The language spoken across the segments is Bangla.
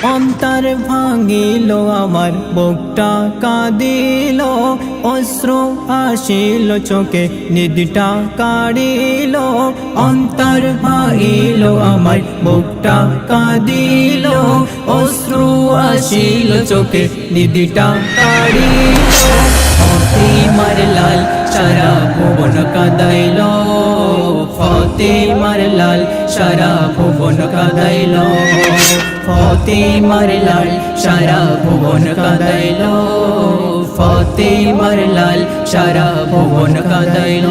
অন্তর ভাঙিল আমার, বুকটা কাঁদিল, অশ্রু আসিল চোখে, নিদটা কাড়িল। অন্তর ভাঙিল আমার, বুকটা কাঁদিল, অশ্রু আসিল চোখে, নিদটা কাড়িল। ফাতেমার লাল সারা ভুবন কাঁদাইল, ফাতেমার লাল সারা ভুবন কাঁদাইল, ফাতেমার লাল সারা ভুবন কাঁদাইল, ফাতেমার লাল সারা ভুবন কাঁদাইল।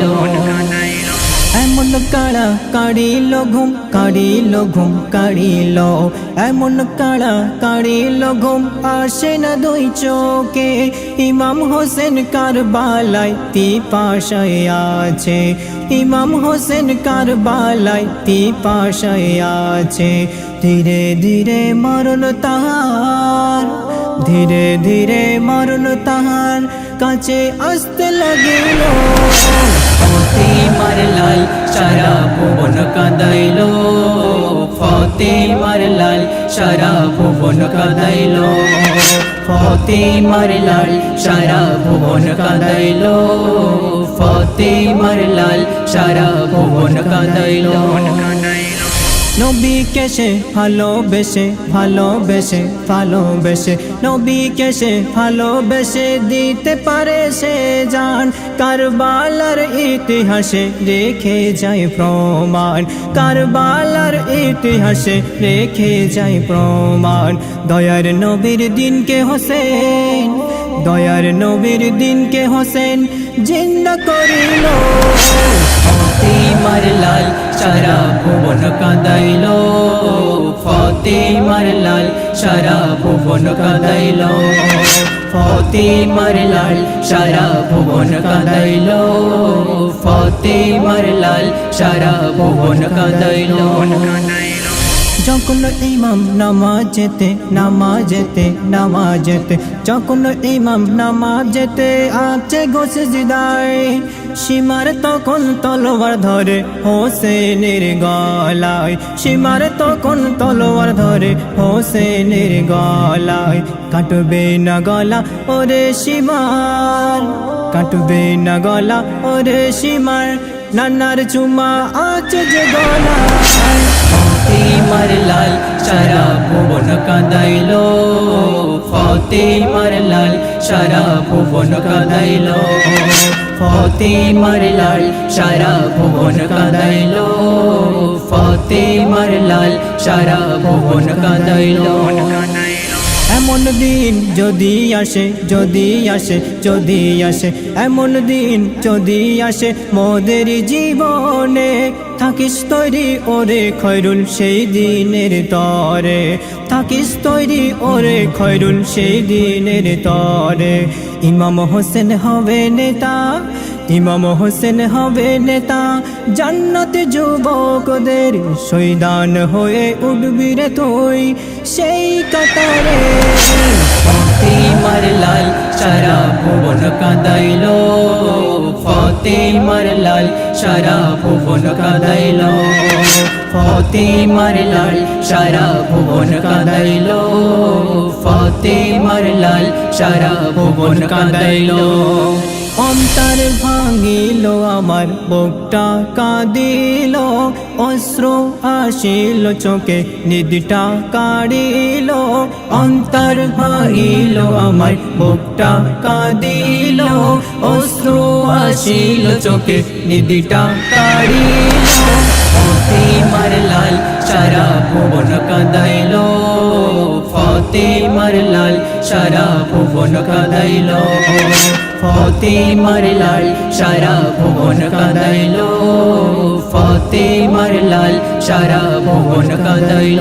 এমন কাড়া কাড়িল ঘুম, কাড়িল ঘুম কাড়িল, এমন কাড়া কাড়িল ঘুম, আসে না দুই চোখে। ইমাম হোসেন কারবালায় পিপাসায় আছে, ইমাম হোসেন কারবালায় পিপাসায় আছে। ধীরে ধীরে মরণ তাহার, ধীরে ধীরে মরণ তাহার কাছে আসতে লাগিল। ফাতেমার লাল সারা ভুবন কাঁদাইল, ফাতেমার লাল সারা ভুবন কাঁদাইল, ফাতেমার লাল সারা ভুবন কাঁদাইল, ফাতেমার লাল সারা ভুবন কাঁদাইল। নবীকে সে ভালোবেসে, ভালোবেসে, ভালোবেসে, নবীকে সে ভালোবেসে দিতে পারে সে জান। কারবালার ইতিহাসে রেখে যায় প্রমাণ, কারবালার ইতিহাসে রেখে যায় প্রমাণ। দয়ার নবীর দিনকে হোসেন, দয়ার নবীর দিনকে হোসেন জিন্দা করিল। ফাতেমার লাল সারা ভুবন কাঁদাইল, ফাতেমার লাল সারা ভুবন কাঁদাইল, ফাতেমার লাল সারা ভুবন কাঁদাইল, ফাতেমার লাল সারা ভুবন কাঁদাইল। যখন ইমাম নামাজেতে, নামাজেতে, নামাজেতে, যখন ইমাম নামাজেতে আছে গোসে জিদায়, সীমার তখন তলোয়ার ধরে হোসেনের গলায়, সীমার তখন তলোয়ার ধরে হোসেনের গলায়। কাটবে না গলা ওরে সীমার, কাটবে না গলা ওরে সীমার, নানার চুমা আছে যে গলায়। ফাতেমার লাল সারা ভুবন কাঁদাইল, ফাতেমার লাল সারা ভুবন কাঁদাইল, ফাতেমার লাল সারা ভুবন কাঁদাইল, ফাতেমার লাল সারা ভুবন কাঁদাইল। এমন দিন যদি আসে, যদি আসে, যদি আসে, এমন দিন যদি আসে মোদের জীবনে, থাকিস তৈরি ওরে খয়রুল সেই দিনের তরে, থাকিস তৈরি ওরে খয়রুল সেই দিনের তরে। ইমাম হোসেন হবে নেতা, ইমাম হোসেন হবে নেতা, জান্নাতে যুবকদের শহীদান হয়ে উঠবি রে তুই সেই কাতারে। ফাতেমার লাল সারা ভুবন কাঁদাইল, ফাতেমার লাল সারা ভুবন কাঁদাইল, ফাতেমার লাল সারা ভুবন কাঁদাইল, ফাতেমার লাল সারা ভুবন কাঁদাইল। অন্তর ভাঙিল আমার, বুকটা কাঁদিল, অশ্রু আসিল চোখে, নিদটা কাড়িল। অন্তর ভাঙিল আমার, বুকটা কাঁদিল, অশ্রু আসিল চোখে, নিদটা কাড়িল। ফাতেমার লাল সারা ভুবন কাঁদাইল, ফাতেমার লাল সারা ভুবন কাঁদাইল, ফাতেমার লাল সারা ভুবন কাঁদাইল, ফাতেমার লাল সারা ভুবন কাঁদাইল।